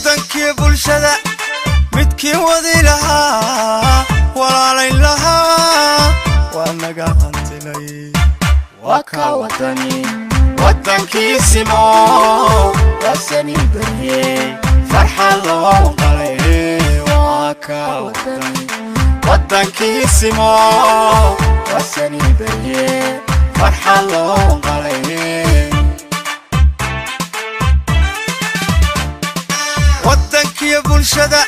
wadankii bulshada midkii wadi lahaa walaalayn lahaa waa naga hantilay waa ka wadani wadankiisimo wasani bariyey farxad loo qalay waa ka wadani wadankiisimo wasani bariyey farxad loo qalay wadankii bulshada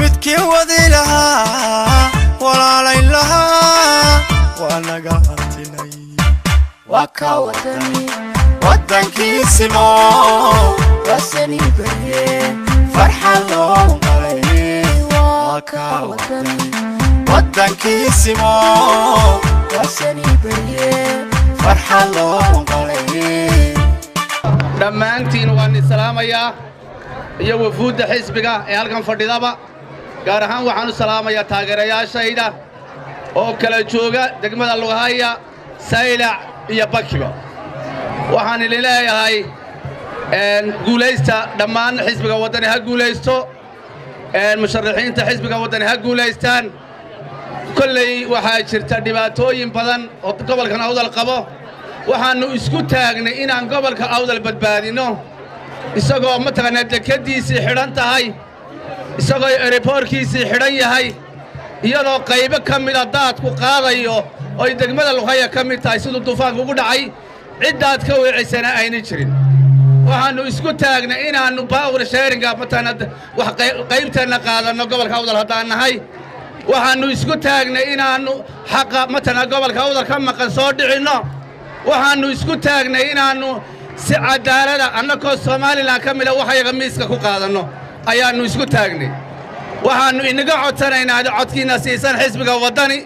midkii wadi lahaa walaalayn lahaa waa naga hantilay waa ka wadani wadankiisimo wasani bariyey farxad loo qalay waa ka wadani wadankiisimo wasani bariyey farxad loo qalay dhammaantiin waan salaamayaa iyo wafuudda xisbiga ee halkan fadhidaba gaar ahaan waxaan u salaamayaa taageerayaashayda oo kala jooga degmada Lugahaya Saylac iyo Bakiba waxaan idin leeyahay guulaysta dhammaan xisbiga wadani ha guulaysto musharaxiinta xisbiga wadani ha guulaystaan kullay waxaa jirta dhibaatooyin badan oo gobolkan awdal qabo waxaanu isku taagnay inaan gobolka awdal badbaadino isagoo mataqaanaa dekadiisii xidhan tahay isagoo airportkiisii xidhan yahay iyadoo qaybo ka mid ah daadku qaadayo oo degmada Lugahaya ka mid tahay sidoo duufaanku ugu dhacay cidaad ka weecisana ayna jirin waxaanu isku taagnay inaanu power sharing mataqaanaa wax qaybtana qaadano gobolka awdal hadaan nahay waxaanu isku taagnay inaanu xaqa mataqaanaa gobolka awdal ka maqan soo dhicino waxaanu isku taagnay inaanu si cadaalada annagoo Soomaaliland ka mid ah waxyaga miiska ku qaadano ayaanu isku taagnay waxaanu inaga codsanaynaa codkiina siisan xisbiga wadani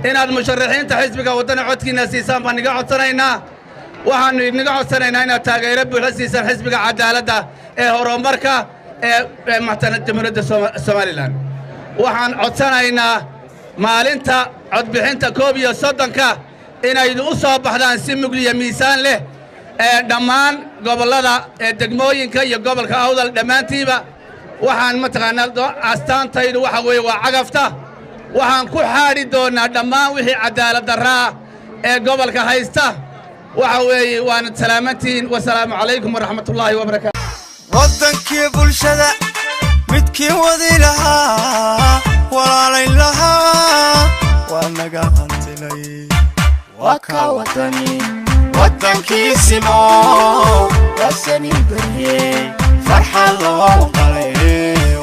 inaad musharaxiinta xisbiga wadani codkiina siisan baan inaga codsanaynaa waxaanu inaga codsanaynaa inaad taageero buuxa siisan xisbiga cadaaladda ee horumarka ee maxkamada jamhuuriyadda Soomaaliland waxaan codsanaynaa maalinta codbixinta 31 inay u soo baxdaan si mugliya miisaan leh dhammaan gobolada degmooyinka iyo gobolka awdal dhammaantiiba waxaan mataqaanaa astaantaydu waxa weeye waa cagafta waxaan ku xaari doonaa dhammaan wixii cadaalad darra ee gobolka haysta waxa weeye waan salaamantiin wassalaamu calaykum waraxmatullaahi wabarakaatuh wadankii bulshada midkii wadi lahaa walaalayn lahaa waa naga hantilay waa ka wadani wadankiisimo wasani bariyey farxad loo qalay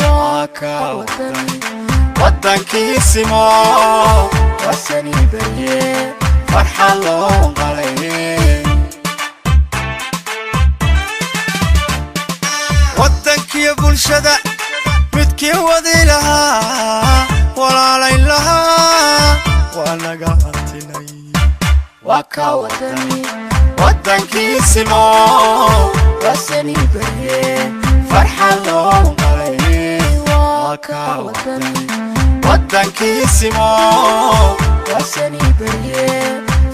waa ka wadani wadankiisimo wasani bariyey farxad loo qalay wadankii bulshada midkii wadi lahaa walaalayn lahaa waa naga hantilay waa ka wadani wadankiisimo wasani bariyey farxad loo qalay waa ka wadani wadankiisimo wasani bariyey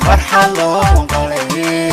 farxad loo qalay